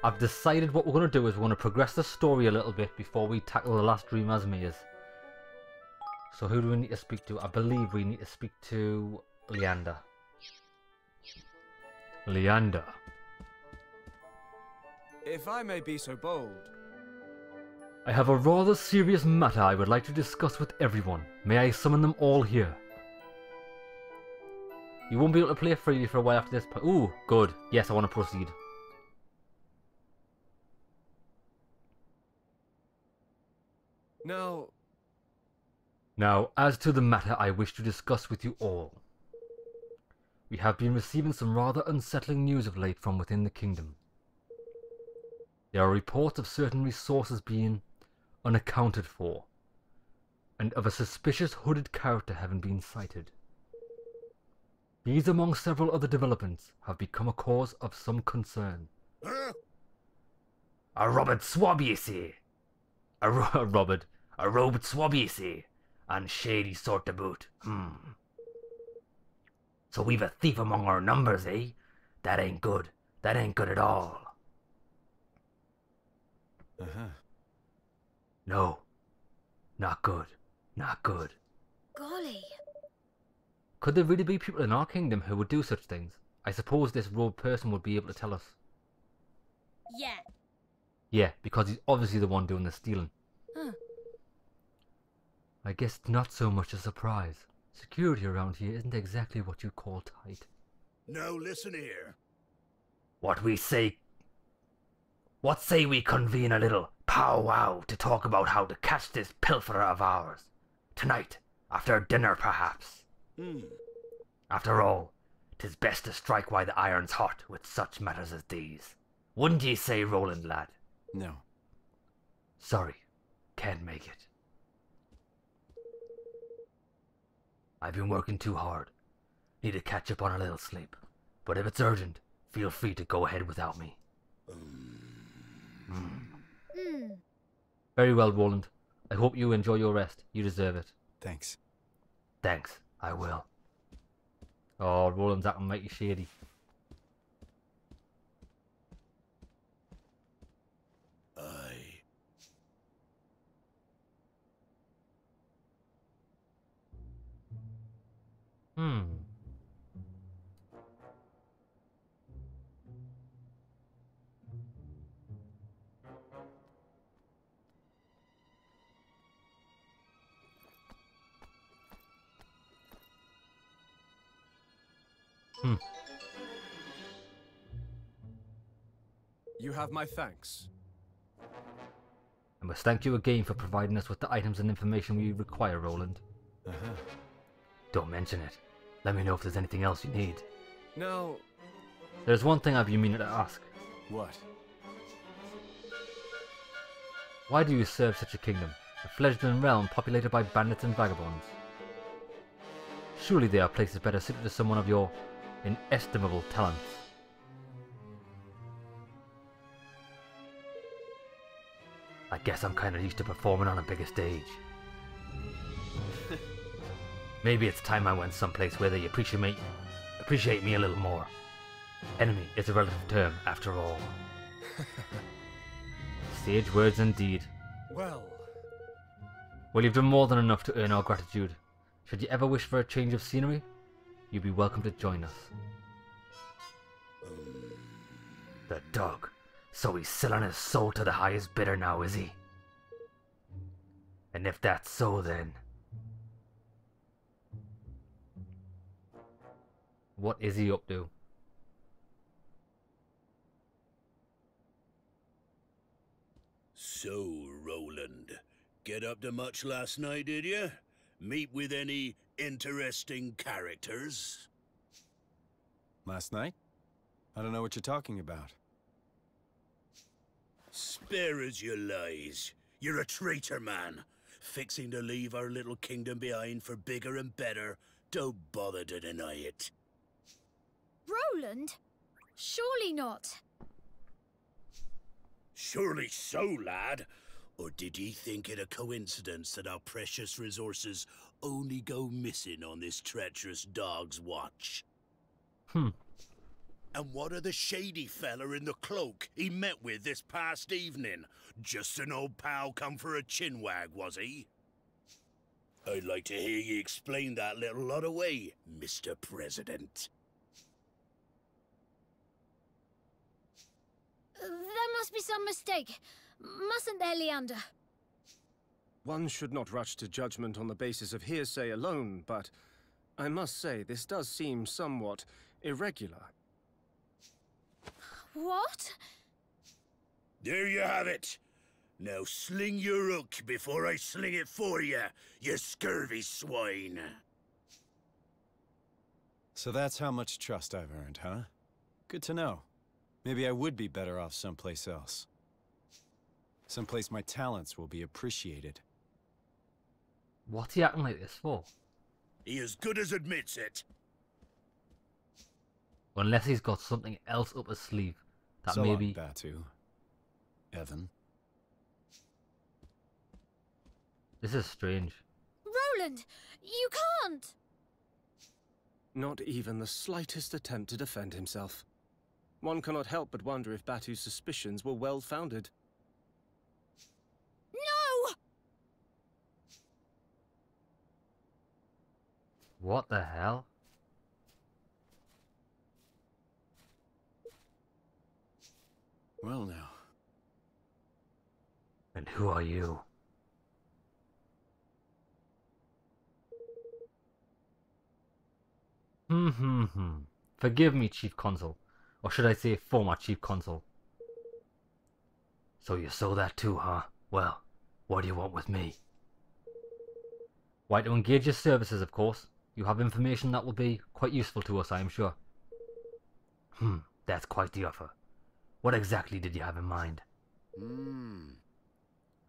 I've decided what we're going to do is we're going to progress the story a little bit before we tackle the last Dreamer's Maze. So who do we need to speak to? I believe we need to speak to Leander. Leander. If I may be so bold. I have a rather serious matter I would like to discuss with everyone. May I summon them all here? You won't be able to play freely for a while after this. Ooh, good. Yes, I want to proceed. Now, as to the matter I wish to discuss with you all. We have been receiving some rather unsettling news of late from within the kingdom. There are reports of certain resources being unaccounted for, and of a suspicious hooded character having been sighted. These, among several other developments, have become a cause of some concern. A Robert Swab, ye see. A robed swab, ye see. And shady sort to boot. So we've a thief among our numbers, eh? That ain't good. That ain't good at all. No. Not good. Not good. Golly. Could there really be people in our kingdom who would do such things? I suppose this robed person would be able to tell us. Yeah. Yeah, because he's obviously the one doing the stealing. Huh. I guess not so much a surprise. Security around here isn't exactly what you call tight. Now listen here. What say we convene a little powwow to talk about how to catch this pilferer of ours? Tonight, after dinner perhaps. After all, 'tis best to strike while the iron's hot with such matters as these. Wouldn't ye say, Roland, lad? No. Sorry, can't make it. I've been working too hard. Need to catch up on a little sleep. But if it's urgent, feel free to go ahead without me. Very well, Roland. I hope you enjoy your rest. You deserve it. Thanks. Thanks, I will. Oh, Roland's acting mighty shady. Aye. You have my thanks. I must thank you again for providing us with the items and information we require, Roland. Don't mention it. Let me know if there's anything else you need. Now... There's one thing I've been meaning to ask. What? Why do you serve such a kingdom? A fledgling realm populated by bandits and vagabonds. Surely there are places better suited to someone of your inestimable talents. I guess I'm kinda used to performing on a bigger stage. Maybe it's time I went someplace where they appreciate me a little more. Enemy is a relative term, after all. Sage words indeed. Well, you've done more than enough to earn our gratitude. Should you ever wish for a change of scenery, you'd be welcome to join us. The dog. So he's selling his soul to the highest bidder now, is he? And if that's so, then... what is he up to? So, Roland, get up to much last night, did you? Meet with any interesting characters? last night? I don't know what you're talking about. Spare us your lies. You're a traitor, man. Fixing to leave our little kingdom behind for bigger and better. Don't bother to deny it. Roland? Surely not. Surely so, lad. Or did ye think it a coincidence that our precious resources only go missing on this treacherous dog's watch? And what of the shady fella in the cloak he met with this past evening? Just an old pal come for a chinwag, was he? I'd like to hear you explain that little lot away, Mr. President. There must be some mistake. Mustn't there, Leander? One should not rush to judgment on the basis of hearsay alone, but I must say this does seem somewhat irregular. What? There you have it. Now sling your hook before I sling it for you, you scurvy swine. So that's how much trust I've earned, huh? Good to know. Maybe I would be better off someplace else. Someplace my talents will be appreciated. What's he acting like this for? He as good as admits it. Unless he's got something else up his sleeve. That So maybe... long, Batu. Evan. This is strange. Roland, you can't! Not even the slightest attempt to defend himself. One cannot help but wonder if Batu's suspicions were well-founded. No! What the hell? Well now. And who are you? Forgive me, Chief Consul. Or should I say former Chief Consul. So you saw that too, huh? Well, what do you want with me? Why, to engage your services, of course. You have information that will be quite useful to us, I am sure. That's quite the offer. What exactly did you have in mind?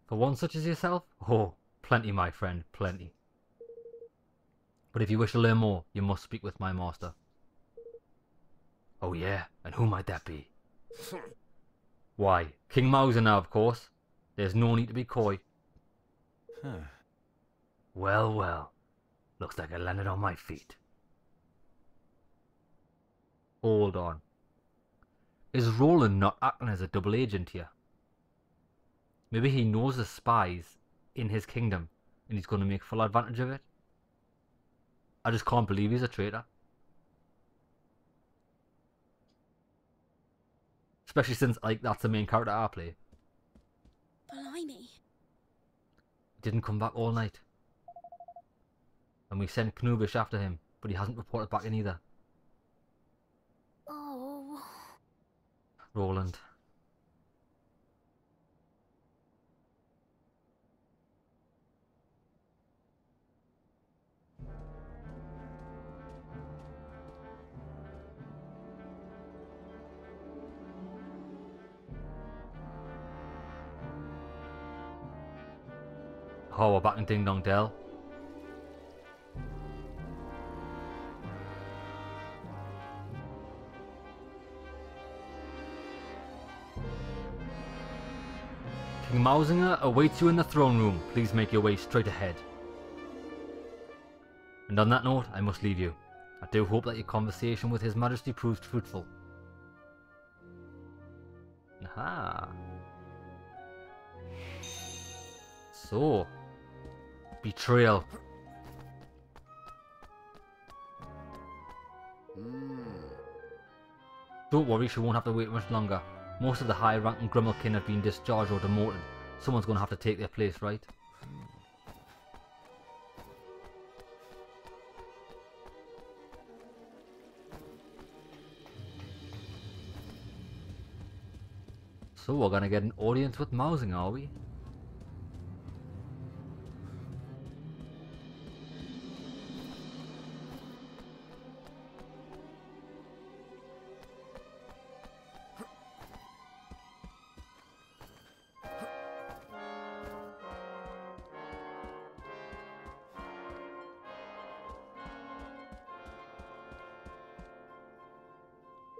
For one such as yourself? Oh, plenty, my friend, plenty. But if you wish to learn more, you must speak with my master. Oh yeah, and who might that be? Why, King Mauser now, of course. There's no need to be coy. Huh. Well, well. Looks like I landed on my feet. Hold on. Is Roland not acting as a double agent here? Maybe he knows the spies in his kingdom and he's going to make full advantage of it? I just can't believe he's a traitor. Especially since, like, that's the main character I play. Blimey. He didn't come back all night. And we sent Knubish after him, but he hasn't reported back in either. Oh. Roland. Oh, we're back in Ding Dong Dell. King Mausinger awaits you in the throne room. Please make your way straight ahead. And on that note, I must leave you. I do hope that your conversation with His Majesty proved fruitful. Aha. So, betrayal. Don't worry, she won't have to wait much longer. Most of the high-ranking Grummelkin have been discharged or demoted. Someone's going to have to take their place, right? So we're going to get an audience with Mausinger, are we?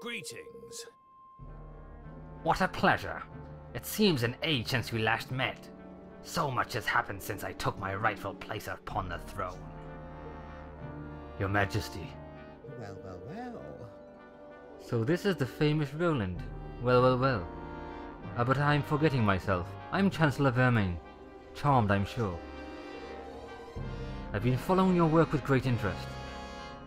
Greetings. What a pleasure. It seems an age since we last met. So much has happened since I took my rightful place upon the throne. Your Majesty. Well, well, well. So this is the famous Roland. Well, well, well. But I'm forgetting myself. I'm Chancellor Vermain. Charmed, I'm sure. I've been following your work with great interest.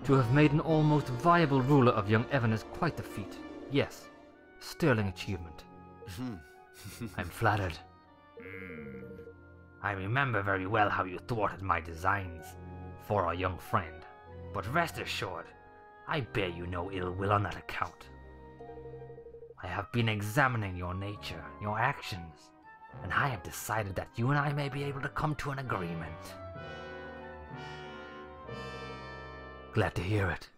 To have made an almost viable ruler of young Evan is quite the feat. Yes, sterling achievement. I'm flattered. I remember very well how you thwarted my designs for our young friend, but rest assured, I bear you no ill will on that account. I have been examining your nature, your actions, and I have decided that you and I may be able to come to an agreement. Glad to hear it,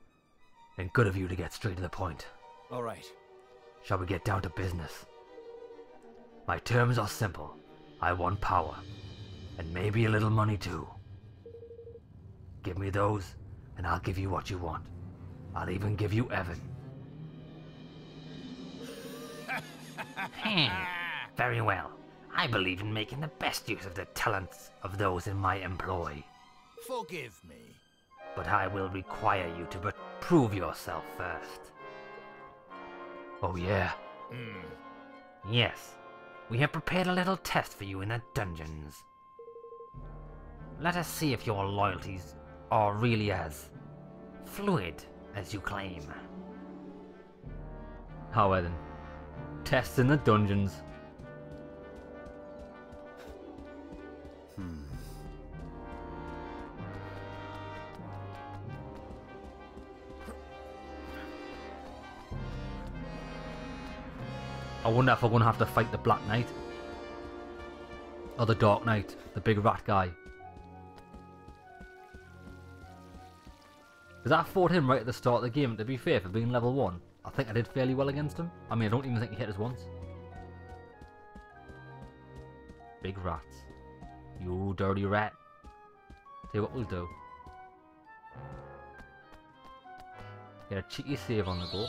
and good of you to get straight to the point. All right. Shall we get down to business? My terms are simple. I want power, and maybe a little money too. Give me those, and I'll give you what you want. I'll even give you Evan. Very well. I believe in making the best use of the talents of those in my employ. Forgive me. But I will require you to prove yourself first. Oh yeah? Yes. We have prepared a little test for you in the dungeons. Let us see if your loyalties are really as fluid as you claim. How well then? Tests in the dungeons. I wonder if we're going to have to fight the Black Knight. Or the Dark Knight, the big rat guy. Because I fought him right at the start of the game, to be fair, for being level 1. I think I did fairly well against him. I mean, I don't even think he hit us once. Big rats. You dirty rat. Tell you what we'll do. Get a cheeky save on the go.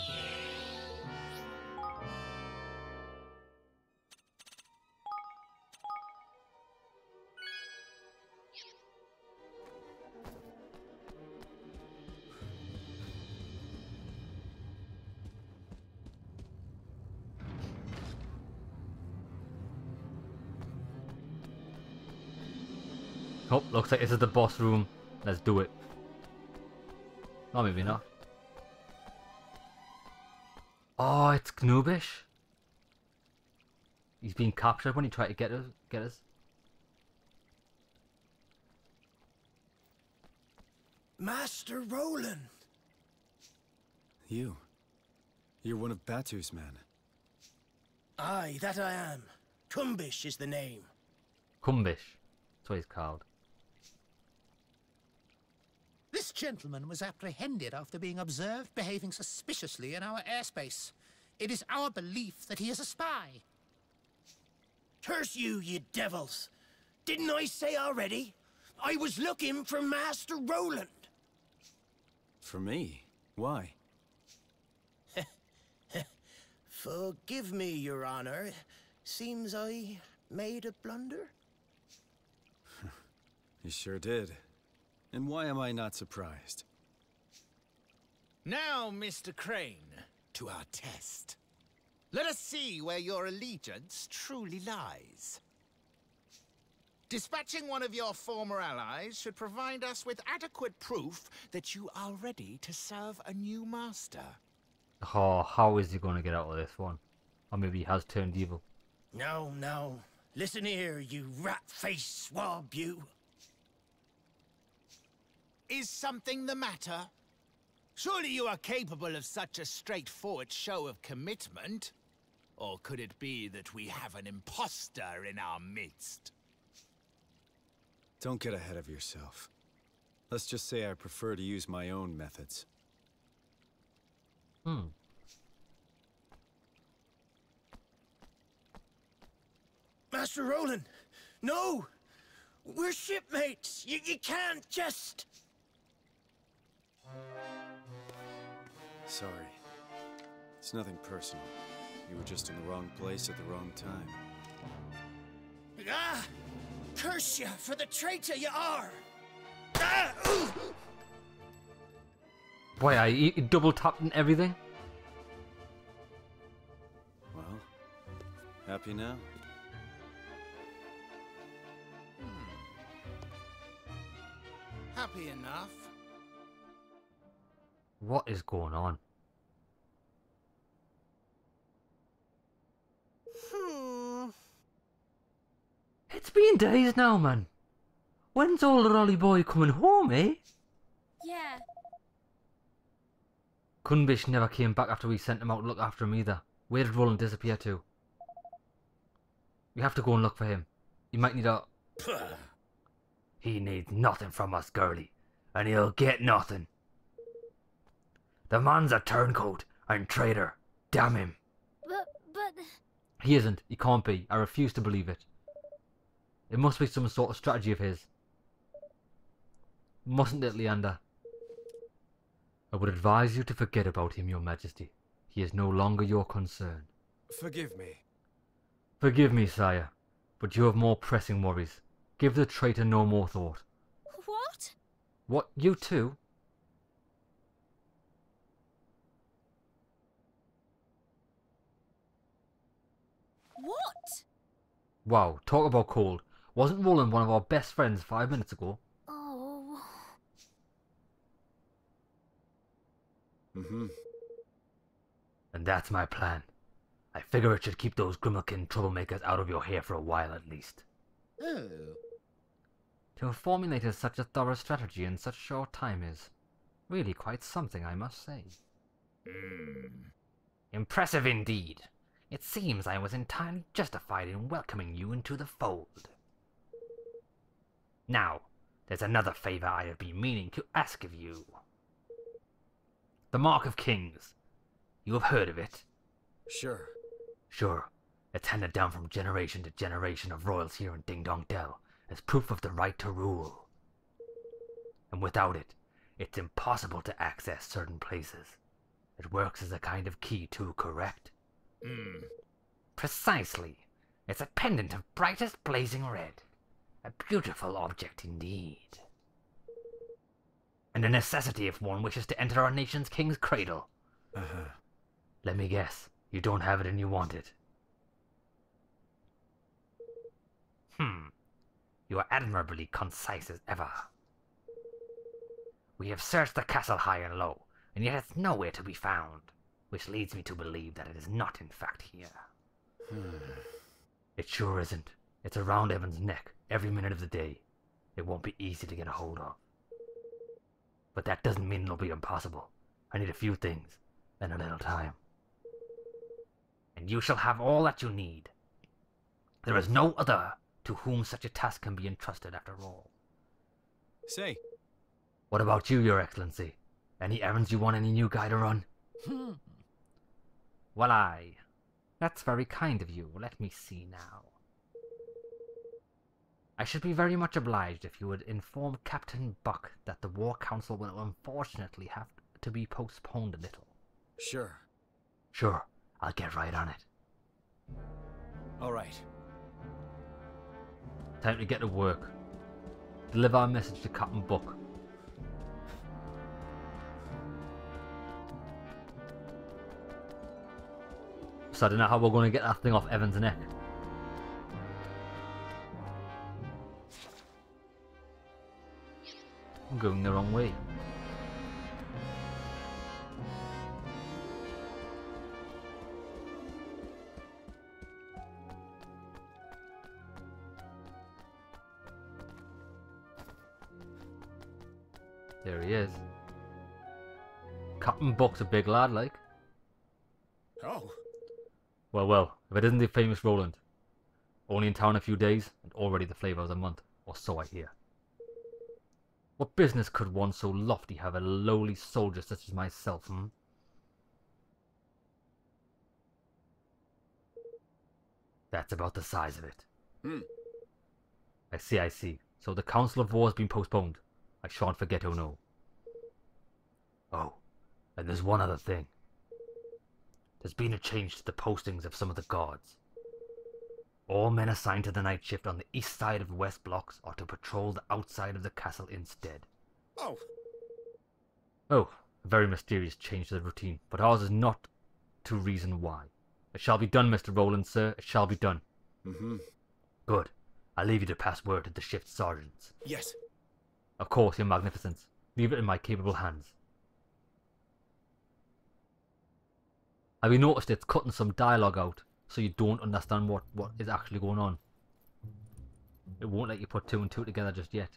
Oh, looks like this is the boss room. Let's do it. Oh, maybe not. Oh, it's Knoobish. He's been captured when he tried to get us. Master Roland! You're one of Batu's men. Aye, that I am. Kumbish is the name. Kumbish. That's what he's called. This gentleman was apprehended after being observed behaving suspiciously in our airspace. It is our belief that he is a spy. Curse you, you devils! Didn't I say already? I was looking for Master Roland. For me? Why? Forgive me, Your Honor. Seems I made a blunder. You sure did. And why am I not surprised? Now, Mr. Crane, to our test. Let us see where your allegiance truly lies. Dispatching one of your former allies should provide us with adequate proof that you are ready to serve a new master. Oh, how is he going to get out of this one? Or maybe he has turned evil. No, no. Listen here, you rat-faced swab, you. Is something the matter? Surely you are capable of such a straightforward show of commitment? Or could it be that we have an imposter in our midst? Don't get ahead of yourself. Let's just say I prefer to use my own methods. Master Roland, no! We're shipmates! You can't just... Sorry. It's nothing personal. You were just in the wrong place at the wrong time. Ah! Curse you for the traitor you are! Ah! Ooh! Boy, he double tapped and everything. Happy now? Happy enough. What is going on? It's been days now, man. When's old Rolly boy coming home, eh? Yeah. Kunbish never came back after we sent him out to look after him either. Where did Roland disappear to? We have to go and look for him. He might need a... He needs nothing from us, girlie, and he'll get nothing. The man's a turncoat and traitor. Damn him. But... He isn't. He can't be. I refuse to believe it. It must be some sort of strategy of his. Mustn't it, Leander? I would advise you to forget about him, Your Majesty. He is no longer your concern. Forgive me. Forgive me, sire, but you have more pressing worries. Give the traitor no more thought. What? What, you too? What? Wow, talk about cold. Wasn't Roland one of our best friends 5 minutes ago? Oh... Mm-hmm. And that's my plan. I figure it should keep those Grimalkin troublemakers out of your hair for a while at least. Oh. To have formulated such a thorough strategy in such short time is really quite something, I must say. Impressive indeed. It seems I was entirely justified in welcoming you into the fold. Now, there's another favor I have been meaning to ask of you. The Mark of Kings. You have heard of it? Sure. Sure. It's handed down from generation to generation of royals here in Ding Dong Dell as proof of the right to rule. And without it, it's impossible to access certain places. It works as a kind of key too, correct? Precisely. It's a pendant of brightest blazing red. A beautiful object indeed. And a necessity if one wishes to enter our nation's king's cradle. Let me guess, you don't have it and you want it. You are admirably concise as ever. We have searched the castle high and low, and yet it's nowhere to be found, which leads me to believe that it is not in fact here. It sure isn't. It's around Evan's neck every minute of the day. It won't be easy to get a hold of. But that doesn't mean it'll be impossible. I need a few things, and a little time. And you shall have all that you need. There is no other to whom such a task can be entrusted after all. Say. What about you, Your Excellency? Any errands you want any new guy to run? Well, that's very kind of you. Let me see now. I should be very much obliged if you would inform Captain Buck that the War Council will unfortunately have to be postponed a little. Sure. Sure, I'll get right on it. All right. Time to get to work. Deliver our message to Captain Buck. So I don't know how we're going to get that thing off Evan's neck. I'm going the wrong way. There he is. Captain Buck's a big lad, like. Oh. Well, if it isn't the famous Roland. Only in town a few days, and already the flavour of the month, or so I hear. What business could one so lofty have a lowly soldier such as myself, That's about the size of it. I see. So the Council of War has been postponed. I shan't forget, oh no. Oh, and there's one other thing. There's been a change to the postings of some of the guards. All men assigned to the night shift on the east side of the west blocks are to patrol the outside of the castle instead. Oh. Oh, a very mysterious change to the routine, but ours is not to reason why. It shall be done, Mr. Roland, sir. It shall be done. Mm-hmm. Good. I'll leave you to pass word to the shift sergeants. Yes. Of course, Your Magnificence. Leave it in my capable hands. Have you noticed it's cutting some dialogue out, so you don't understand what is actually going on? It won't let you put two and two together just yet.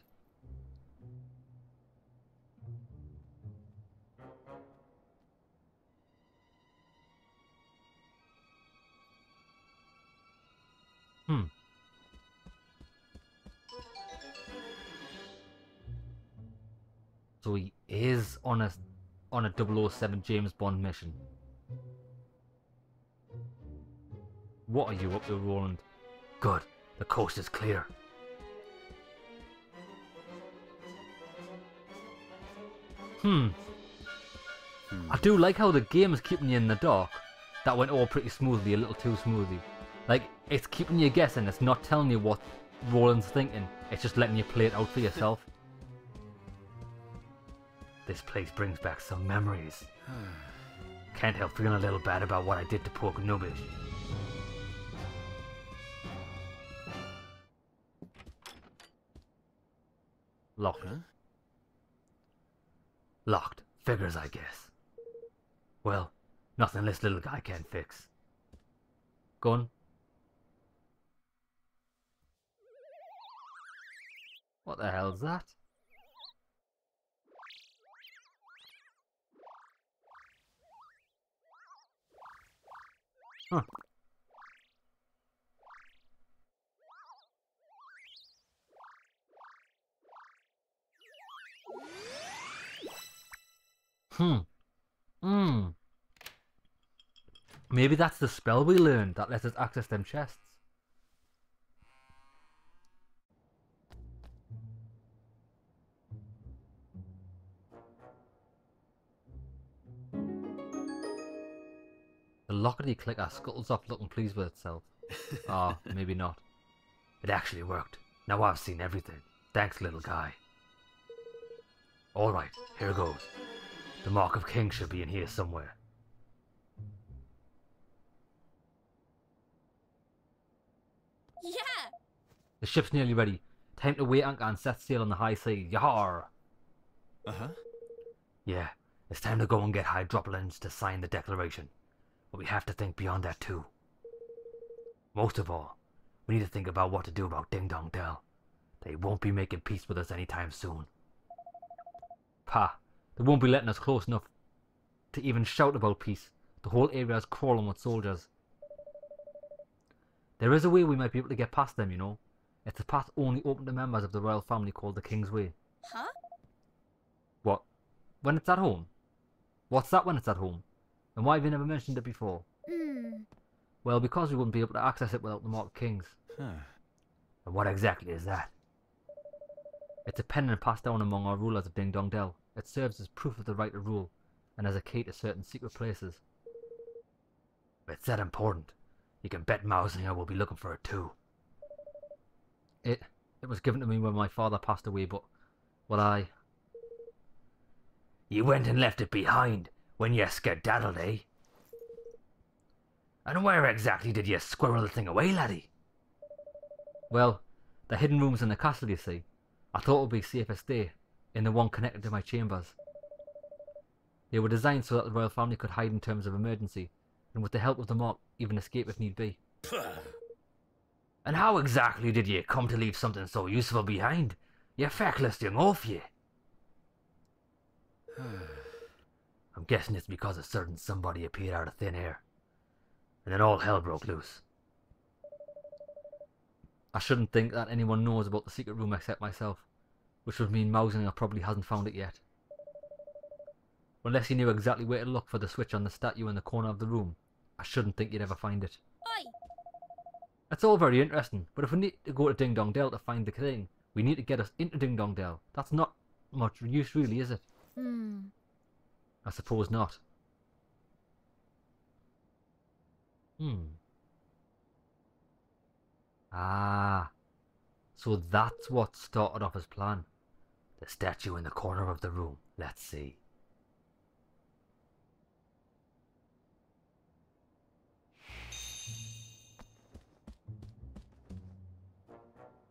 So he is on a 007 James Bond mission. What are you up to, Roland? Good. The coast is clear. I do like how the game is keeping you in the dark. That went all pretty smoothly, a little too smoothly. Like, it's keeping you guessing. It's not telling you what Roland's thinking. It's just letting you play it out for yourself. This place brings back some memories. Can't help feeling a little bad about what I did to poor Gnubish. Locked. Huh? Locked. Figures, I guess. Well, nothing this little guy can't fix. Gun. What the hell's that? Huh. Maybe that's the spell we learned that lets us access them chests. The lockety clicker scuttles off looking pleased with itself. Ah, maybe not. It actually worked. Now I've seen everything. Thanks, little guy. Alright, here goes. The Mark of King should be in here somewhere. Yeah! The ship's nearly ready. Time to weigh anchor and set sail on the high seas. Yahar! Uh-huh. Yeah, it's time to go and get Hydropolins to sign the declaration. But we have to think beyond that too. Most of all, we need to think about what to do about Ding Dong Dell. They won't be making peace with us anytime soon. Pa, they won't be letting us close enough to even shout about peace. The whole area is crawling with soldiers. There is a way we might be able to get past them, you know. It's a path only open to members of the royal family called the King's Way. Huh? What? When it's at home? What's that when it's at home? And why have you never mentioned it before? Well, because we wouldn't be able to access it without the Mark of Kings. Huh. And what exactly is that? It's a pendant passed down among our rulers of Ding Dong Dell. It serves as proof of the right to rule, and as a key to certain secret places. If it's that important, you can bet Mausinger will be looking for it too. It was given to me when my father passed away, but, well, You went and left it behind when you skedaddled, eh? And where exactly did you squirrel the thing away, laddie? Well, the hidden rooms in the castle, you see. I thought it would be safer stay in the one connected to my chambers. They were designed so that the royal family could hide in terms of emergency, and with the help of the Mark, even escape if need be. And how exactly did you come to leave something so useful behind? You feckless young oaf, ye. I'm guessing it's because a certain somebody appeared out of thin air, and then all hell broke loose. I shouldn't think that anyone knows about the secret room except myself, which would mean Mausinger probably hasn't found it yet. Unless he knew exactly where to look for the switch on the statue in the corner of the room, I shouldn't think you'd ever find it. Oi! That's all very interesting, but if we need to go to Ding Dong Dell to find the thing, we need to get us into Ding Dong Dell. That's not much use really, is it? I suppose not. Ah, so that's what started off his plan. The statue in the corner of the room. Let's see.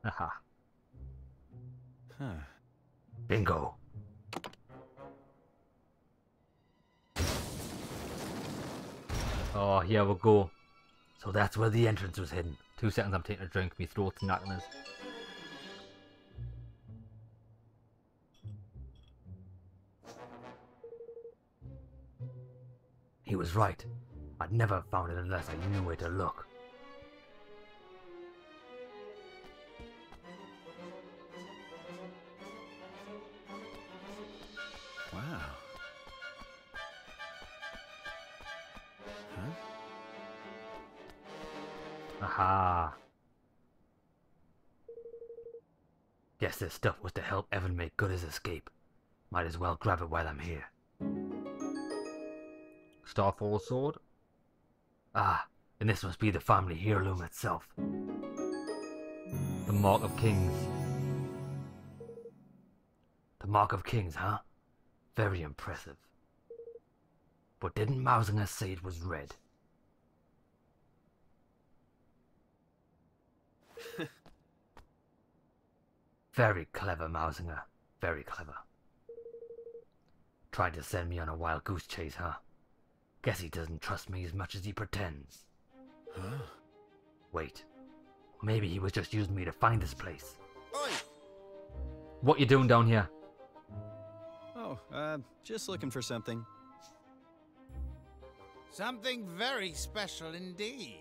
Haha. Huh. Bingo. Oh, here we go. So that's where the entrance was hidden. 2 seconds, I'm taking a drink. Me throat's knacking us. He was right. I'd never have found it unless I knew where to look. Wow. Huh? Aha. Guess this stuff was to help Evan make good his escape. Might as well grab it while I'm here. Starfall sword. Ah, and this must be the family heirloom itself. The Mark of Kings. The Mark of Kings, huh? Very impressive. But didn't Mausinger say it was red? Very clever, Mausinger. Very clever. Tried to send me on a wild goose chase, huh? Guess he doesn't trust me as much as he pretends. Huh? Wait. Maybe he was just using me to find this place. Oi! What you doing down here? Oh, just looking for something. Something very special indeed.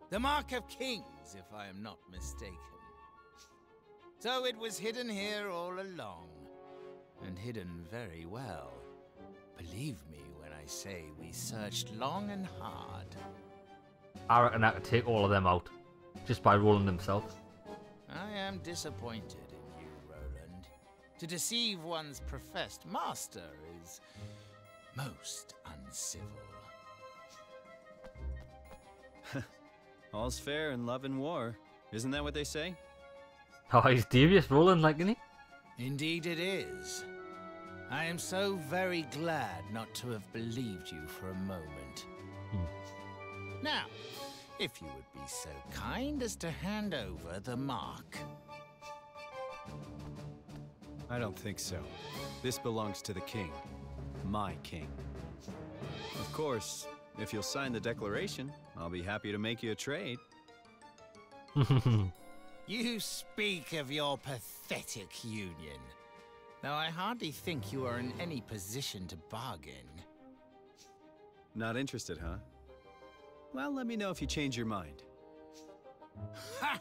The Mark of Kings, if I am not mistaken. So it was hidden here all along. And hidden very well. Believe me when I say we searched long and hard. I reckon I could take all of them out. Just by Roland himself. I am disappointed in you, Roland. To deceive one's professed master is most uncivil. All's fair in love and war. Isn't that what they say? Oh, he's devious, Roland, like, isn't he? Indeed it is. I am so very glad not to have believed you for a moment. Now, if you would be so kind as to hand over the mark. I don't think so. This belongs to the king. My king. Of course, if you'll sign the declaration, I'll be happy to make you a trade. You speak of your pathetic union. Though I hardly think you are in any position to bargain. Not interested, huh? Well, let me know if you change your mind. Ha!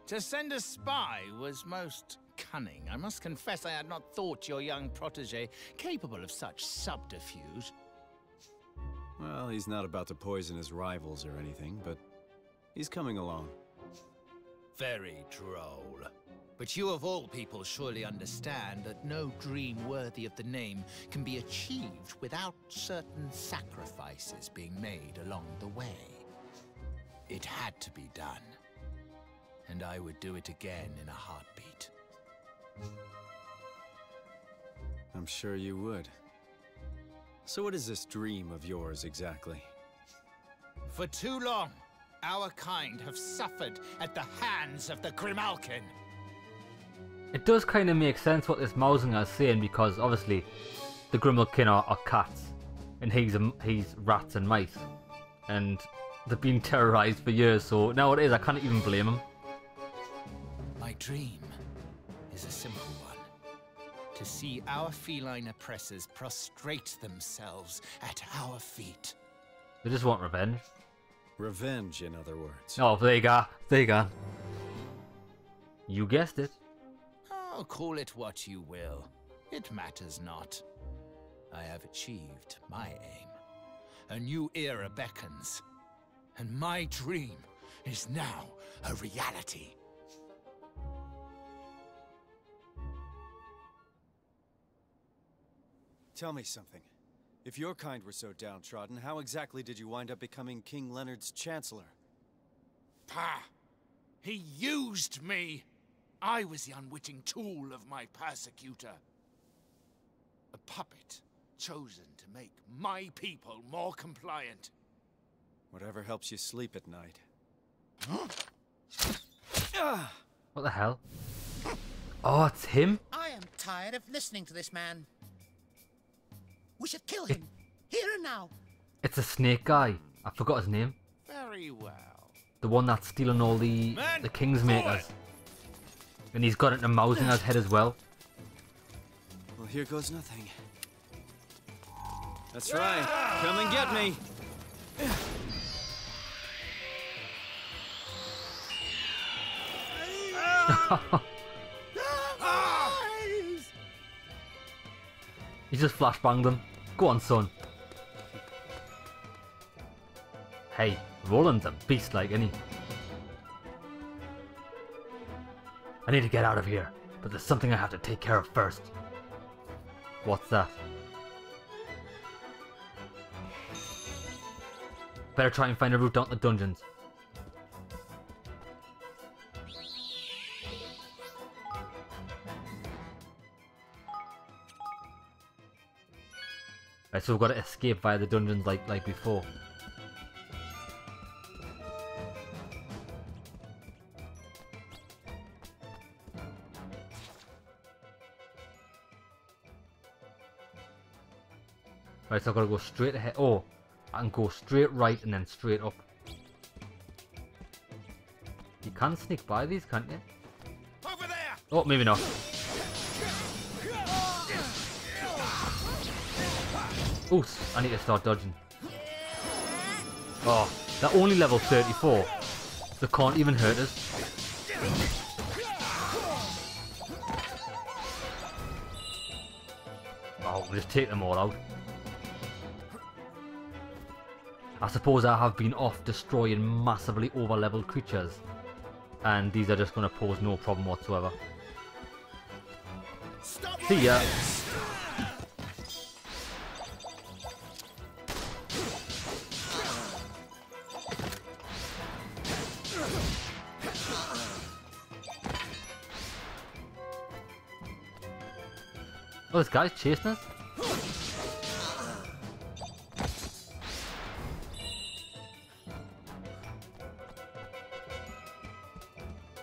To send a spy was most cunning. I must confess I had not thought your young protege capable of such subterfuge. Well, he's not about to poison his rivals or anything, but he's coming along. Very droll. But you of all people surely understand that no dream worthy of the name can be achieved without certain sacrifices being made along the way. It had to be done. And I would do it again in a heartbeat. I'm sure you would. So what is this dream of yours exactly? For too long, our kind have suffered at the hands of the Grimalkin. It does kind of make sense what this Mausinger is saying, because obviously the Grimalkin are cats and he's rats and mice, and they've been terrorized for years, so nowadays I can't even blame him. My dream is a simple one. To see our feline oppressors prostrate themselves at our feet. They just want revenge. Revenge, in other words. Oh, there you go. There you go. You guessed it. Oh, call it what you will. It matters not. I have achieved my aim. A new era beckons. And my dream is now a reality. Tell me something. If your kind were so downtrodden, how exactly did you wind up becoming King Leonard's chancellor? Pah! He used me! I was the unwitting tool of my persecutor. A puppet chosen to make my people more compliant. Whatever helps you sleep at night. What the hell? Oh, it's him? I am tired of listening to this man. We should kill him, here and now. It's a snake guy. I forgot his name. Very well. The one that's stealing all the Kingsmakers. And he's got it in a mouse in his head as well. Well, here goes nothing. That's right. Come and get me. He just flashbanged them. Go on, son. Hey, Roland's a beast like, isn't he? I need to get out of here, but there's something I have to take care of first. What's that? Better try and find a route down to the dungeons. Right, so we've got to escape via the dungeons like before. Right, so I've got to go straight ahead. Oh, I can go straight right and then straight up. You can sneak by these, can't you? Over there! Oh, maybe not. Oof, I need to start dodging. Oh, they're only level 34. They can't even hurt us. Oh, we'll just take them all out. I suppose I have been off destroying massively over-leveled creatures. And these are just going to pose no problem whatsoever. See ya! Oh, this guy's chasing us?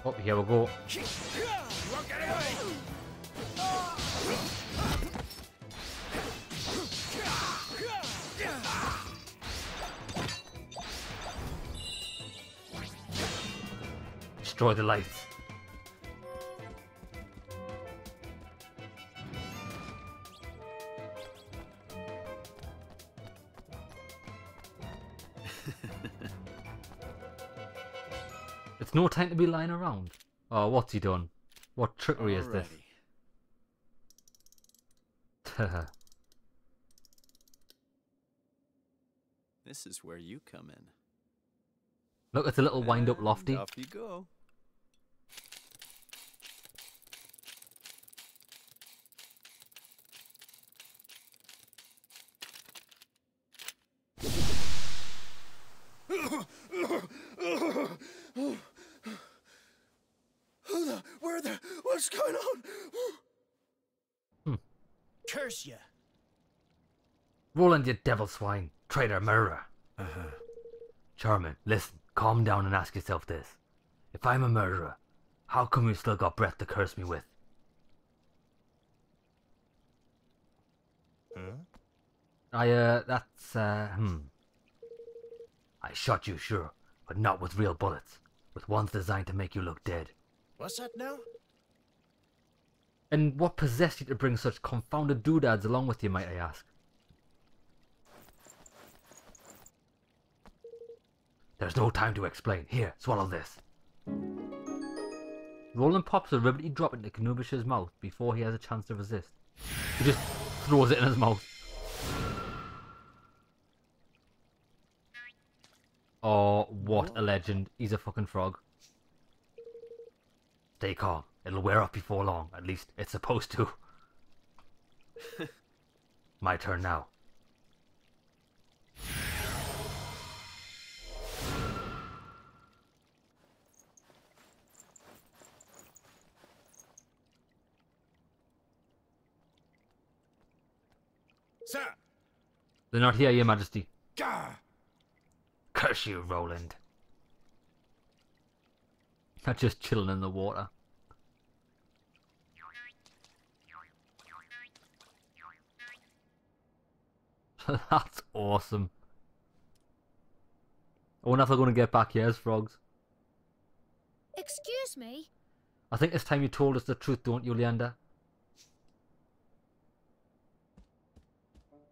Oh, here we go. Destroy the lights. It's no time to be lying around. Oh, what's he done? What trickery is this? This is where you come in. Look, it's a little wind-up lofty. Off you go. What's going on? Curse you. Roland, you devil swine. Traitor, murderer. Charmin, listen. Calm down and ask yourself this. If I'm a murderer, how come you still got breath to curse me with? I shot you, sure, but not with real bullets. With ones designed to make you look dead. What's that now? And what possessed you to bring such confounded doodads along with you, might I ask? There's no time to explain. Here, swallow this. Roland pops a ribbity drop into Knubish's mouth before he has a chance to resist. He just throws it in his mouth. Oh, what a legend. He's a fucking frog. Stay calm. It'll wear off before long. At least it's supposed to. My turn now. Sir! They're not here, Your Majesty. Gah! Curse you, Roland. Not just chilling in the water. That's awesome. I wonder if they're going to get back here as frogs. Excuse me? I think it's time you told us the truth, don't you, Leander?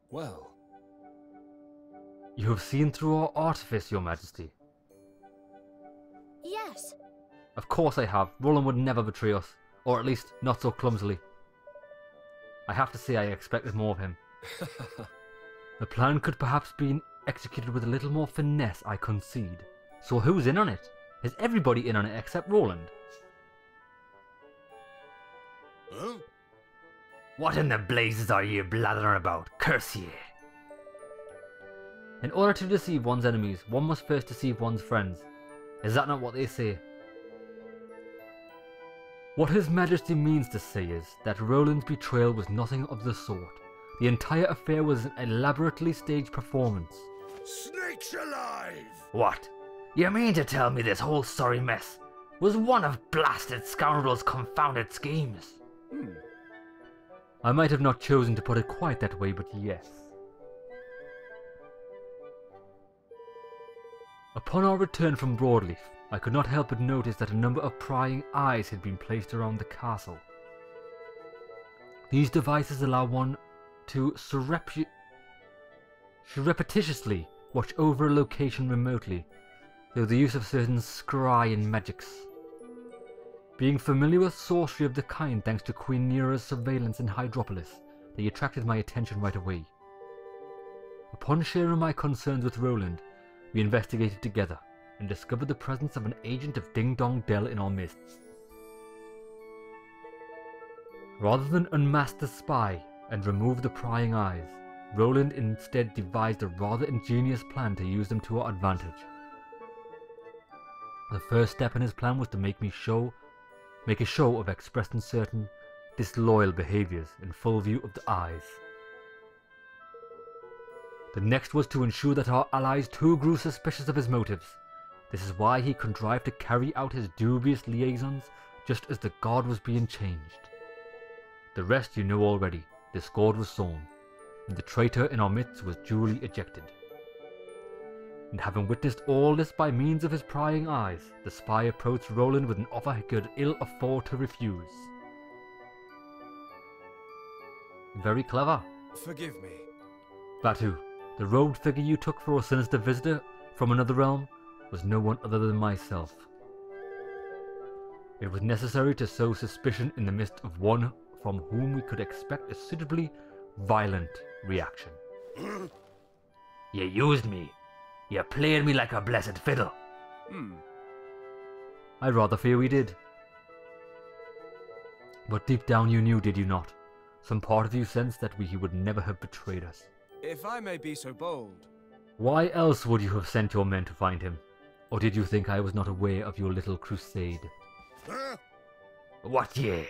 Well, You have seen through our artifice, your majesty. Yes. Of course I have. Roland would never betray us. Or at least, not so clumsily. I have to say I expected more of him. The plan could perhaps be executed with a little more finesse, I concede. So who's in on it? Is everybody in on it except Roland? Huh? What in the blazes are you blathering about? Curse ye! In order to deceive one's enemies, one must first deceive one's friends. Is that not what they say? What His Majesty means to say is that Roland's betrayal was nothing of the sort. The entire affair was an elaborately staged performance. Snakes alive! What? You mean to tell me this whole sorry mess was one of blasted scoundrel's confounded schemes? I might have not chosen to put it quite that way, but yes. Upon our return from Broadleaf, I could not help but notice that a number of prying eyes had been placed around the castle. These devices allow one to surreptitiously watch over a location remotely, through the use of certain scry and magics. Being familiar with sorcery of the kind thanks to Queen Neera's surveillance in Hydropolis, they attracted my attention right away. Upon sharing my concerns with Roland, we investigated together and discovered the presence of an agent of Ding Dong Dell in our midst. Rather than unmask the spy and remove the prying eyes, Roland instead devised a rather ingenious plan to use them to our advantage. The first step in his plan was to make a show of expressing certain disloyal behaviors in full view of the eyes. The next was to ensure that our allies too grew suspicious of his motives. This is why he contrived to carry out his dubious liaisons just as the guard was being changed. The rest you know already. The discord was sown, and the traitor in our midst was duly ejected. And having witnessed all this by means of his prying eyes, the spy approached Roland with an offer he could ill afford to refuse. Very clever. forgive me. Batu, the robed figure you took for a sinister visitor from another realm was no one other than myself. It was necessary to sow suspicion in the midst of one from whom we could expect a suitably violent reaction. You used me. You played me like a blessed fiddle. I rather fear we did. But deep down you knew, did you not? Some part of you sensed that he would never have betrayed us. If I may be so bold. Why else would you have sent your men to find him? Or did you think I was not aware of your little crusade? Huh? What ye?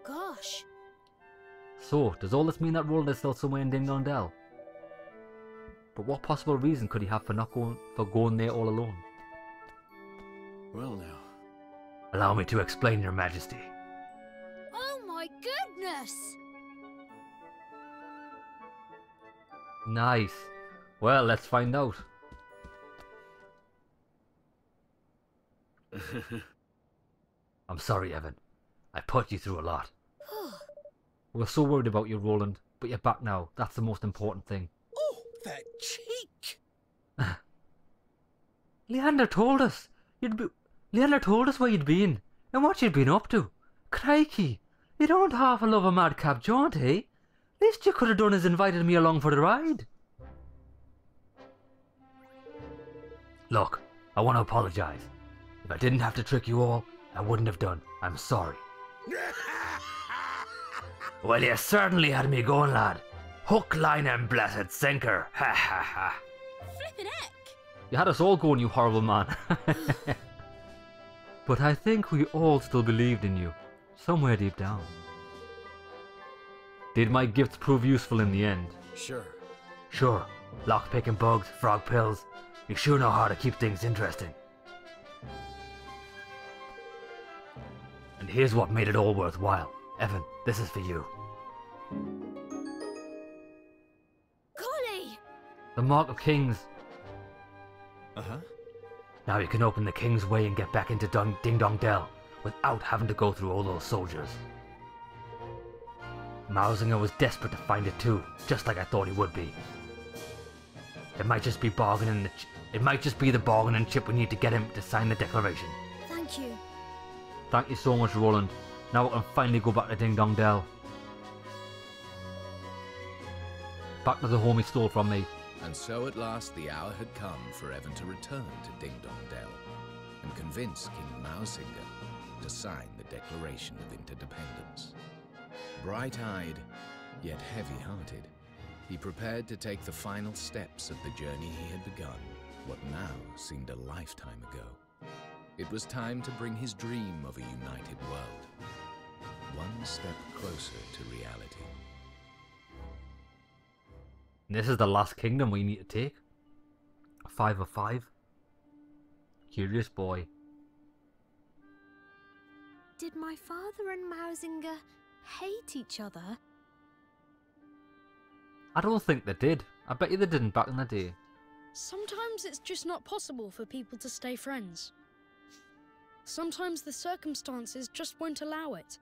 Gosh. So, does all this mean that Roland is still somewhere in Ding Dong Dell? But what possible reason could he have for going there all alone? Well now. Allow me to explain, Your Majesty. Oh my goodness! Nice. Well, let's find out. I'm sorry, Evan. I put you through a lot. We were so worried about you, Roland, but you're back now. That's the most important thing. Oh, that cheek! Leander told us Leander told us where you'd been and what you'd been up to. Crikey, you don't half a love a madcap jaunt, eh? Least you could have done is invited me along for the ride. Look, I want to apologize. If I didn't have to trick you all, I wouldn't have done. I'm sorry. Well, you certainly had me going, lad. Hook, line, and blessed sinker. Ha ha ha. Flippin' heck! You had us all going, you horrible man. But I think we all still believed in you, somewhere deep down. Did my gifts prove useful in the end? Sure. Sure, lockpicking bugs, frog pills. You sure know how to keep things interesting. And here's what made it all worthwhile. Evan, this is for you. Golly! The Mark of Kings. Uh-huh. Now you can open the King's Way and get back into Ding Dong Dell without having to go through all those soldiers. Mausinger was desperate to find it too, just like I thought he would be. It might just be the bargaining chip we need to get him to sign the declaration. Thank you. Thank you so much, Roland. Now we can finally go back to Ding Dong Dell. Back to the home he stole from me. And so at last the hour had come for Evan to return to Ding Dong Dell and convince King Mausinger to sign the Declaration of Interdependence. Bright-eyed, yet heavy-hearted, he prepared to take the final steps of the journey he had begun, what now seemed a lifetime ago. It was time to bring his dream of a united world one step closer to reality. This is the last kingdom we need to take. 5 of 5. Curious boy. Did my father and Mausinger hate each other? I don't think they did. I bet you they didn't back in the day. Sometimes it's just not possible for people to stay friends. Sometimes the circumstances just won't allow it.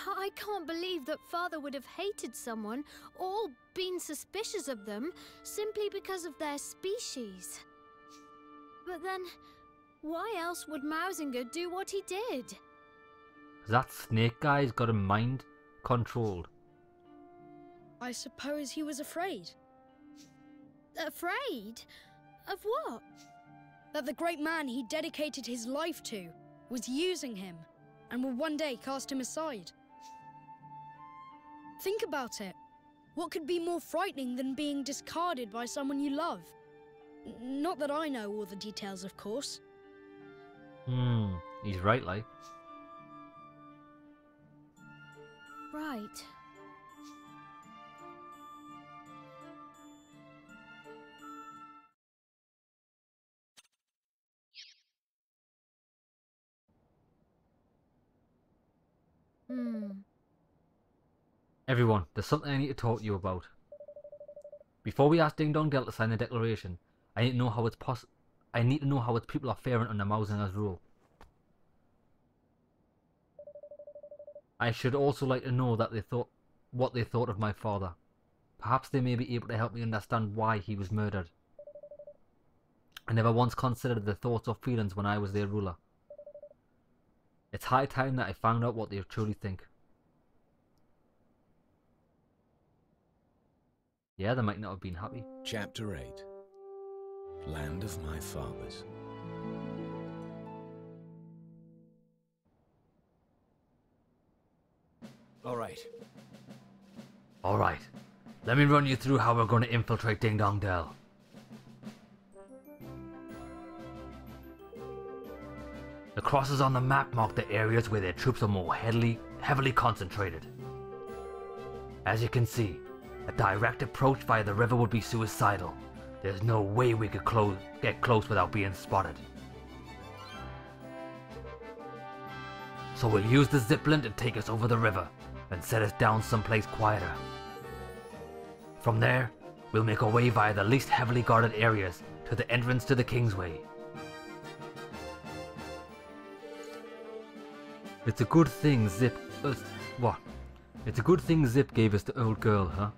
I can't believe that father would have hated someone or been suspicious of them simply because of their species. But then, why else would Mausinger do what he did? That snake guy's got him mind controlled. I suppose he was afraid. Afraid? Of what? That the great man he dedicated his life to was using him and will one day cast him aside. Think about it. What could be more frightening than being discarded by someone you love? Not that I know all the details, of course. He's right, like. Right. Everyone, there's something I need to talk to you about. Before we ask Ding Dong Dell to sign the declaration, I need to know how its people are faring under Mausinger's rule. I should also like to know that what they thought of my father. Perhaps they may be able to help me understand why he was murdered. I never once considered their thoughts or feelings when I was their ruler. It's high time that I found out what they truly think. Yeah, they might not have been happy. Chapter 8. Land of My Fathers. Alright, let me run you through how we're going to infiltrate Ding Dong Dell. The crosses on the map mark the areas where their troops are more heavily concentrated. As you can see, a direct approach via the river would be suicidal. There's no way we could get close without being spotted. So we'll use the zipline to take us over the river and set us down someplace quieter. From there, we'll make our way via the least heavily guarded areas to the entrance to the Kingsway. It's a good thing Zip... what? It's a good thing Zip gave us the old girl, huh?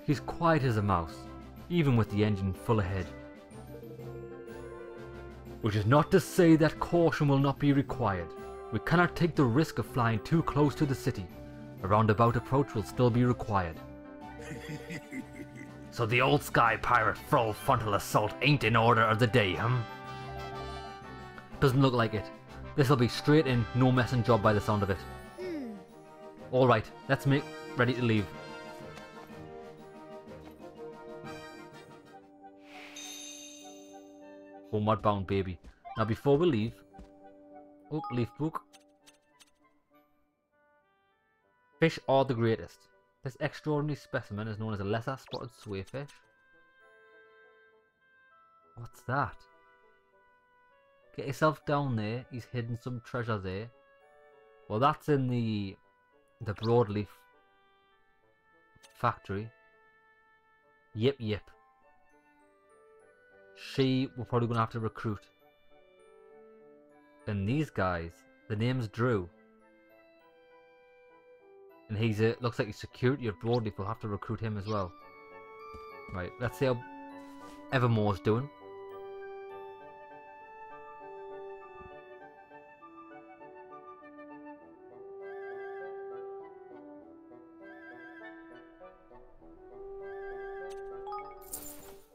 She's quiet as a mouse, even with the engine full ahead. Which is not to say that caution will not be required. We cannot take the risk of flying too close to the city. A roundabout approach will still be required. So the old sky pirate full frontal assault ain't in order of the day, huh? Doesn't look like it. This'll be straight in, no messing job by the sound of it. Alright, let's make ready to leave. Homeward bound, baby. Now before we leave... Oh, leaf book. Fish are the greatest. This extraordinary specimen is known as a lesser spotted swayfish. What's that? Get yourself down there. He's hidden some treasure there. Well, that's in the the Broadleaf factory. Yep. She, we're probably going to have to recruit. And these guys, the name's Drew. And he's looks like he's security of Broadleaf. We'll have to recruit him as well. Right, let's see how Evermore's doing.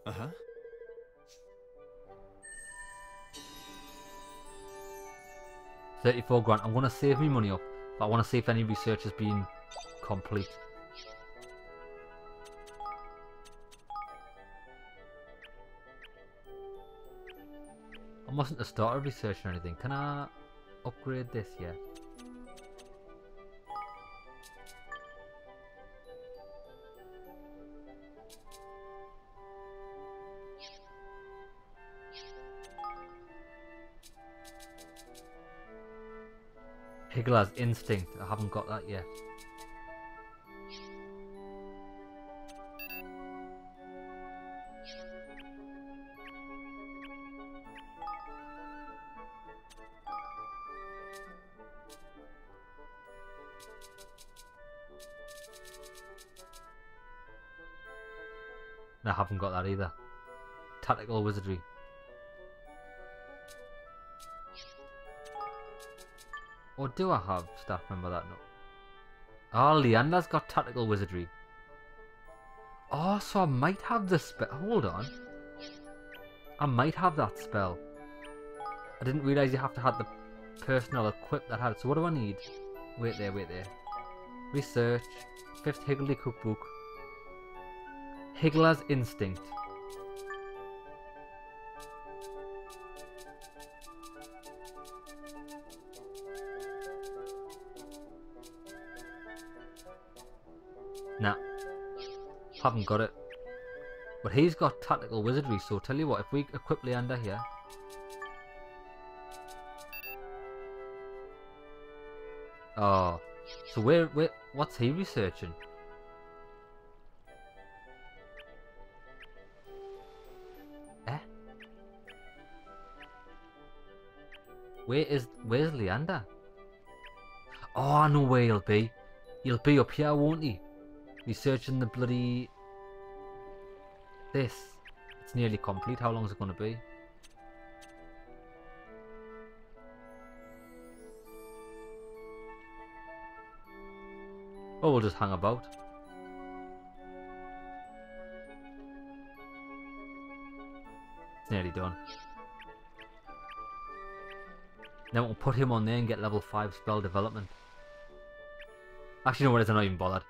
Uh-huh. $34 grand. I'm going to save me money up, but I want to see if any research has been complete. I mustn't have started researching or anything. Can I upgrade this yet? Higgler's Instinct. I haven't got that yet. No, I haven't got that either. Tactical Wizardry. Or do I have staff member that? No. Oh, Leander's got Tactical Wizardry. Oh, so I might have the spell. Hold on. I might have that spell. I didn't realise you have to have the personnel equipped that had it. So what do I need? Wait there. Research. 5th Higgledy Cookbook. Higgler's Instinct. Nah, haven't got it. But he's got Tactical Wizardry, so tell you what, if we equip Leander here. Oh, so what's he researching? Where's Leander? Oh, I know where he'll be. He'll be up here, won't he? Researching the bloody... This. It's nearly complete. How long is it going to be? Oh, we'll just hang about. It's nearly done. Then we'll put him on there and get level 5 spell development. Actually, no, I'm not even bothered.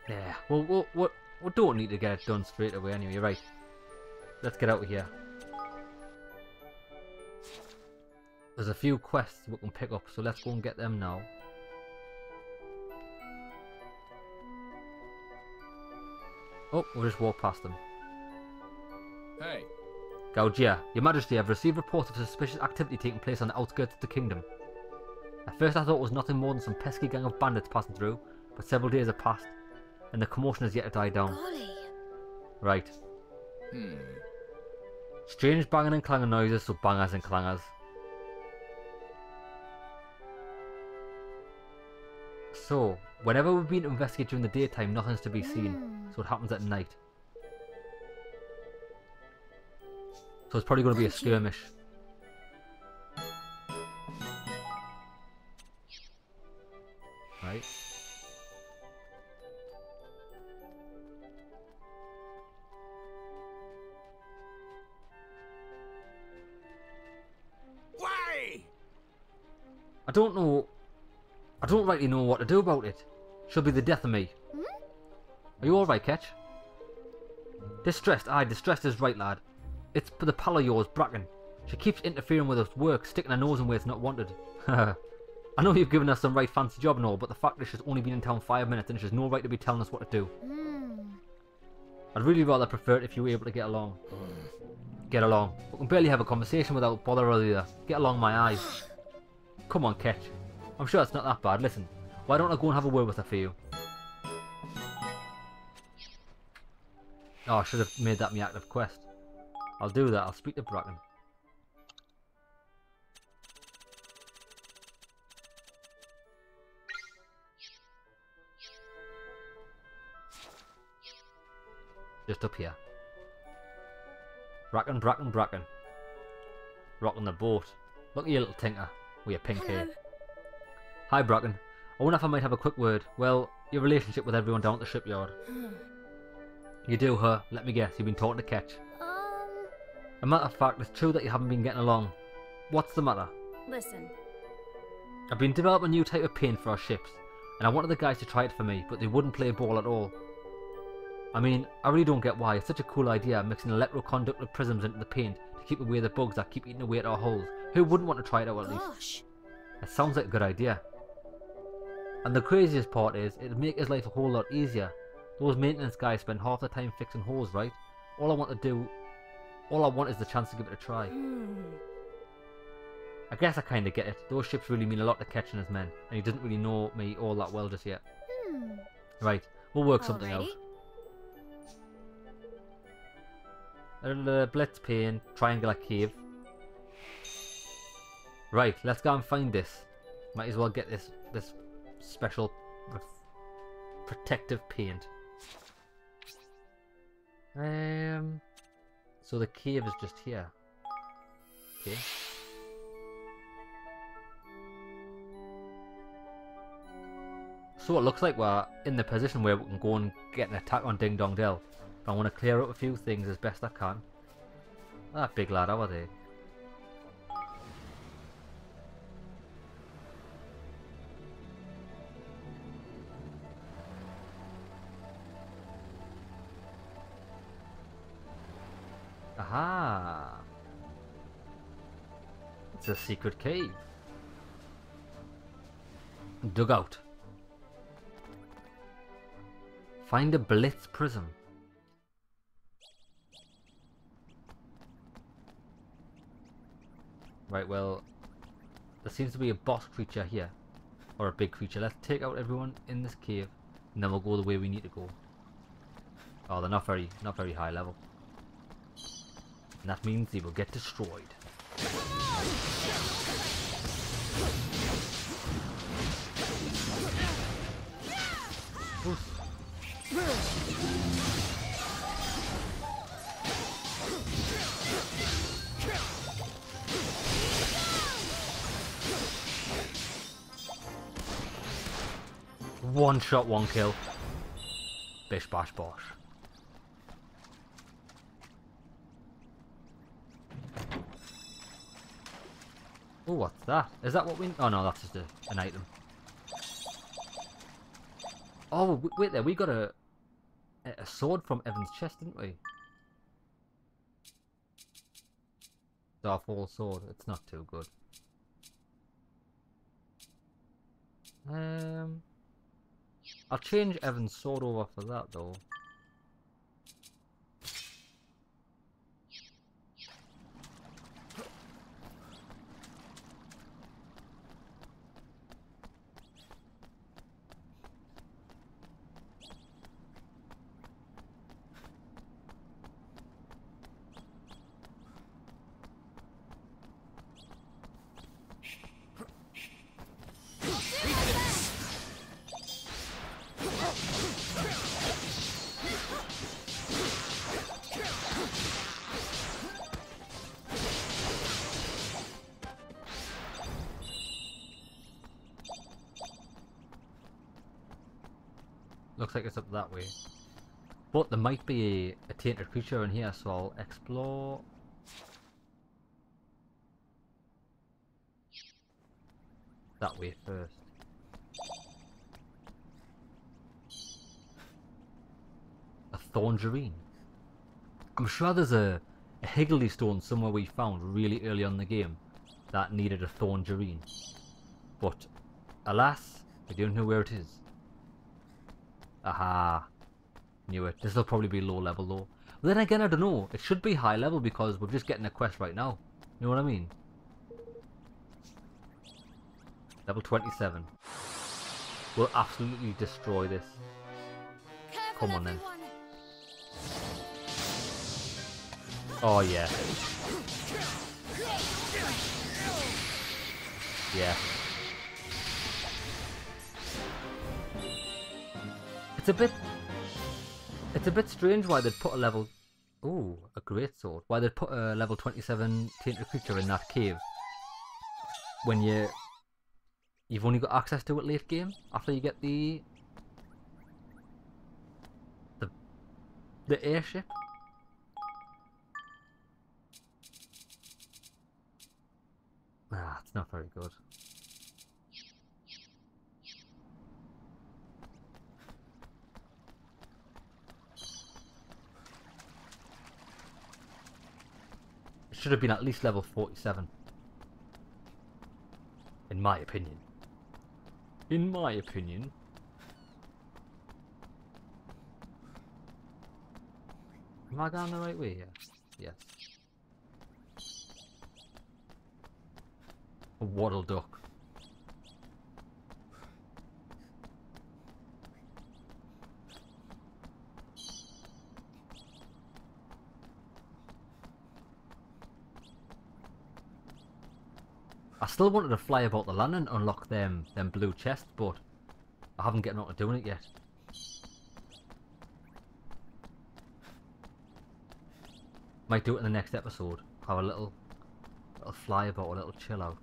Yeah, well, we don't need to get it done straight away anyway, you're right. Let's get out of here. There's a few quests we can pick up, so let's go and get them now. Oh, we'll just walk past them. Hey. Gaugia, Your Majesty, I've received reports of suspicious activity taking place on the outskirts of the kingdom. At first I thought it was nothing more than some pesky gang of bandits passing through, but several days have passed, and the commotion has yet to die down. Golly. Right. Strange banging and clanging noises, so bangers and clangers. So, whenever we've been to investigate during the daytime, nothing's to be seen. So it happens at night. So it's probably going to be a skirmish. Right. Why? I don't know. I don't rightly know what to do about it. She'll be the death of me. Are you alright, Ketch? Distressed? Aye, distressed is right, lad. It's the pal of yours, Bracken. She keeps interfering with her work, sticking her nose in where it's not wanted. I know you've given her some right fancy job and all, but the fact is she's only been in town 5 minutes and she's no right to be telling us what to do. I'd really rather prefer it if you were able to get along. Get along. We can barely have a conversation without bother or the other. Get along my eyes. Come on, Ketch. I'm sure it's not that bad. Listen, why don't I go and have a word with her for you? Oh, I should have made that my active quest. I'll do that. I'll speak to Bracken. Just up here. Bracken, Bracken, Bracken. Rocking the boat. Look at your little tinker with your pink hair. Hi, Bracken. I wonder if I might have a quick word. Well, your relationship with everyone down at the shipyard. You do, huh? Let me guess. You've been talking to Ketch. A matter of fact, it's true that you haven't been getting along. What's the matter? Listen. I've been developing a new type of paint for our ships, and I wanted the guys to try it for me, but they wouldn't play ball at all. I mean, I really don't get why. It's such a cool idea, mixing electroconductive prisms into the paint to keep away the bugs that keep eating away at our hulls. Who wouldn't want to try it out at least? It sounds like a good idea. And the craziest part is, it'd make his life a whole lot easier. Those maintenance guys spend half the time fixing holes, right? All I want is the chance to give it a try. I guess I kinda get it. Those ships really mean a lot to Ketch and his men, and he doesn't really know me all that well just yet. Right, we'll work something out. Blitz pain, triangular cave. Right, let's go and find this. Might as well get this special protective paint. So the cave is just here. Okay. So it looks like we're in the position where we can go and get an attack on Ding Dong Dell. I want to clear up a few things as best I can. Ah, big lad, how are they? Aha! It's a secret cave. Dugout. Find a Blitz prism. Right, well, there seems to be a boss creature here, or a big creature. Let's take out everyone in this cave, and then we'll go the way we need to go. Oh, they're not very high level, and that means they will get destroyed. Oof. One shot, one kill. Bish bash bosh. Oh, what's that? Is that what we... Oh no, that's just an item. Oh, wait there, we got a sword from Evan's chest, didn't we? Starfall sword, it's not too good. I'll change Evan's sword over for that though. Looks like it's up that way. But there might be a tainted creature in here, so I'll explore. That way first. A thorngerine. I'm sure there's a Higgledy stone somewhere we found really early on in the game that needed a thorngerine. But alas, I don't know where it is. Aha. Knew it. This will probably be low level though. But then again, I don't know. It should be high level because we're just getting a quest right now. You know what I mean? Level 27. We'll absolutely destroy this. Careful, Come on then. everyone. Oh yeah. Yeah. It's a bit strange why they'd put a level... Ooh, a great sword. Why they'd put a level 27 tainted creature in that cave when you've only got access to it late game after you get the airship. Ah, it's not very good. It should have been at least level 47. In my opinion. In my opinion. Am I going the right way here? Yes. A waddle duck. I still wanted to fly about the land and unlock them blue chests, but I haven't gotten on to doing it yet. Might do it in the next episode. Have a little fly about, a little chill out.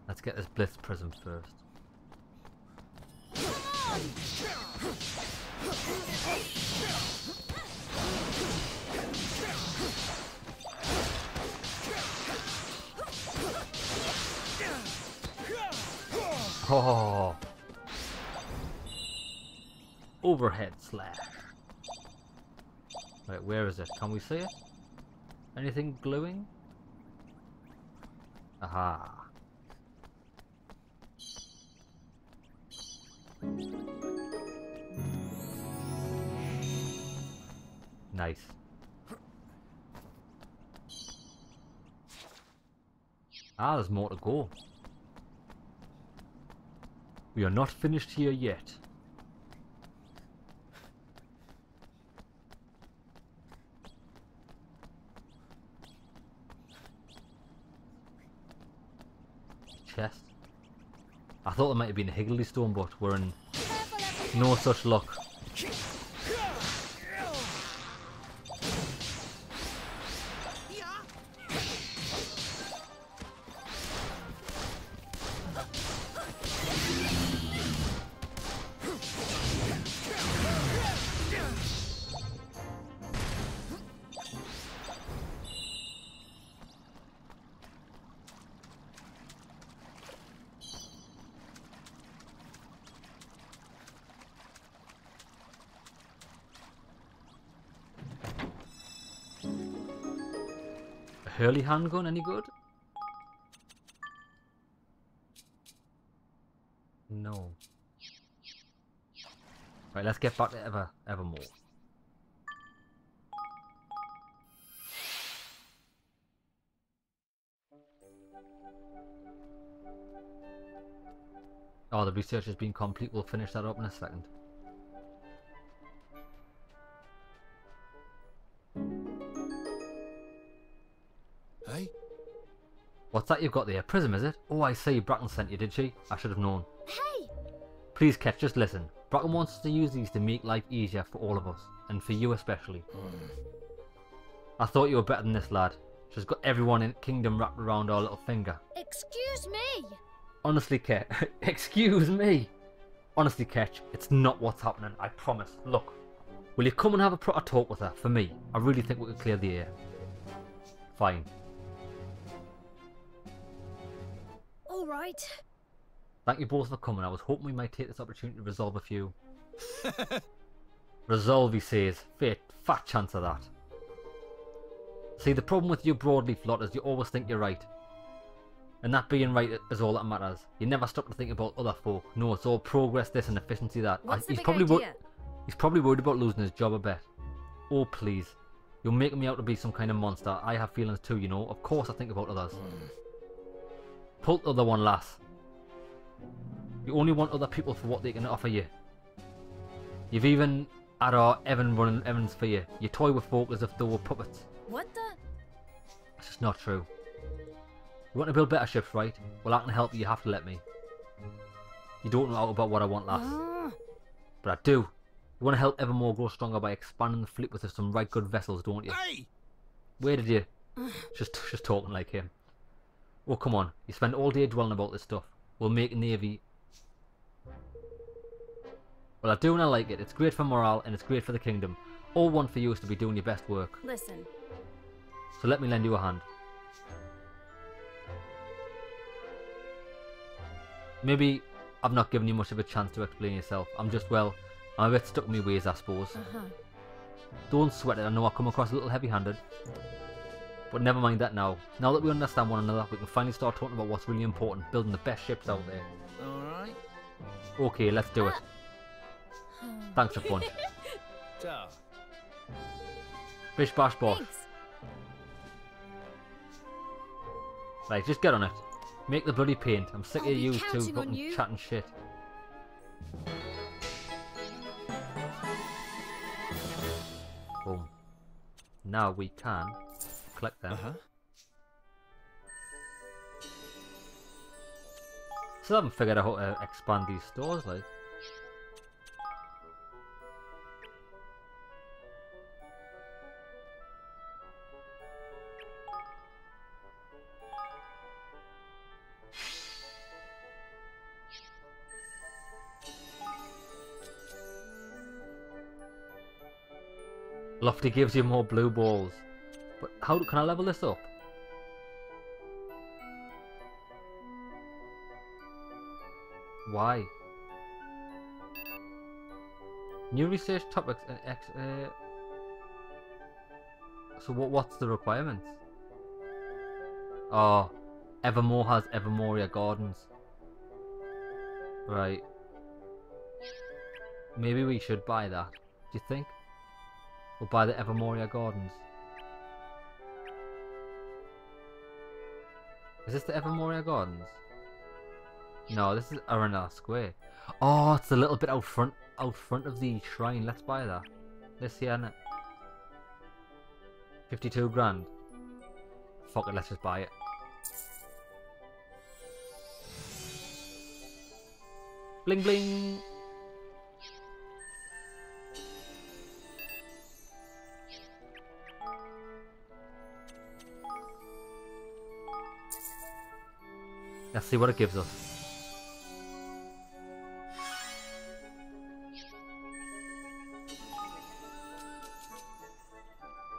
Let's get this Blitz Prism first. Oh! Overhead slash. Right, where is it? Can we see it? Anything glowing? Aha. Nice. Ah, there's more to go. We are not finished here yet. Chest. I thought there might have been a Higgledy Stone, but we're in no such luck. Hurley handgun, any good? No. Right, let's get back to Evermore. Oh, the research has been complete. We'll finish that up in a second. Hey? What's that you've got there? Prism, is it? Oh, I see. Bracken sent you, did she? I should have known. Hey! Please, Ketch, just listen. Bracken wants us to use these to make life easier for all of us, and for you especially. I thought you were better than this, lad. She's got everyone in Kingdom wrapped around our little finger. Excuse me! Honestly, Ketch. Excuse me! Honestly, Ketch, it's not what's happening, I promise. Look, will you come and have a proper talk with her? For me, I really think we could clear the air. Fine. Alright. Thank you both for coming. I was hoping we might take this opportunity to resolve a few. Resolve, he says. Fat chance of that. See, the problem with you broadleaf lot is you always think you're right. And that being right is all that matters. You never stop to think about other folk. No, it's all progress this and efficiency that. What's the big idea? He's probably worried about losing his job, I bet. Oh, please. You're making me out to be some kind of monster. I have feelings too, you know. Of course I think about others. Pull the other one, lass. You only want other people for what they can offer you. You've even had our Evan running errands for you. You toy with folk as if they were puppets. What the? That's just not true. You want to build better ships, right? Well, I can help you. You have to let me. You don't know about what I want, lass. But I do. You want to help Evermore grow stronger by expanding the fleet with some right good vessels, don't you? Hey! Where did you? Just talking like him. Oh, come on. You spend all day dwelling about this stuff. We'll make a navy. Well, I do and I like it. It's great for morale and it's great for the kingdom. All one for you is to be doing your best work. Listen. So let me lend you a hand. Maybe I've not given you much of a chance to explain yourself. I'm a bit stuck in my ways, I suppose. Don't sweat it. I know I come across a little heavy-handed. But never mind that now. Now that we understand one another, we can finally start talking about what's really important. Building the best ships out there. Alright. Okay, let's do it. Thanks a bunch. Bish bash bosh. Right, just get on it. Make the bloody paint. I'm sick of you two fucking chatting shit. Boom. Now we can collect them. Still haven't figured out how to expand these stores, like. Lofty gives you more blue balls. But how can I level this up? Why? New research topics and so what's the requirements? Oh, Evermore has Evermoria Gardens. Right. Maybe we should buy that. Do you think? We'll buy the Evermoria Gardens. Is this the Evermoria Gardens? No, this is Arena Square. Oh, it's a little bit out front of the shrine. Let's buy that. This here, innit? 52 grand. Fuck it, let's just buy it. Bling bling! Let's see what it gives us.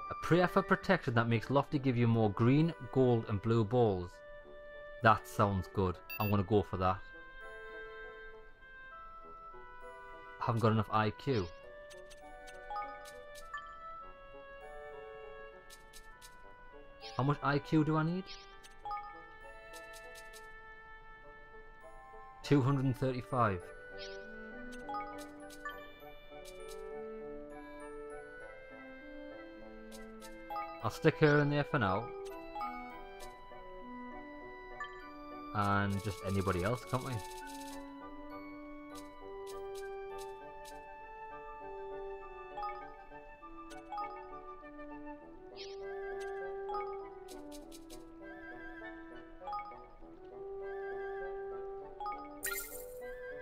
A prayer for protection that makes Lofty give you more green, gold and blue balls. That sounds good. I'm gonna go for that. I haven't got enough IQ. How much IQ do I need? 235. I'll stick her in there for now. And just anybody else, can't we?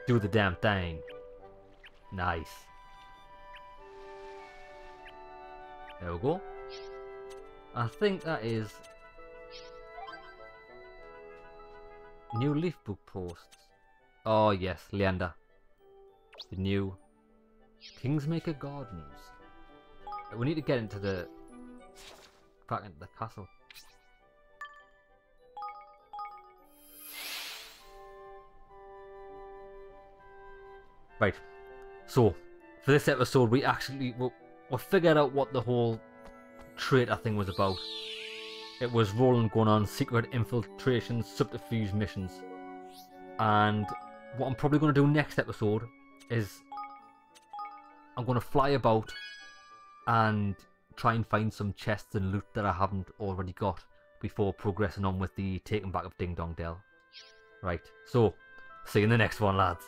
Do the damn thing. Nice. There we go. I think that is new leaf book posts. Oh yes, Leander. The new Kingsmaker Gardens. We need to get into the back into the castle. Right, so for this episode we actually we figured out what the whole traitor thing was about. It was Roland going on secret infiltration subterfuge missions, and what I'm probably going to do next episode is I'm going to fly about and try and find some chests and loot that I haven't already got before progressing on with the taking back of Ding Dong Dell. Right, so see you in the next one, lads.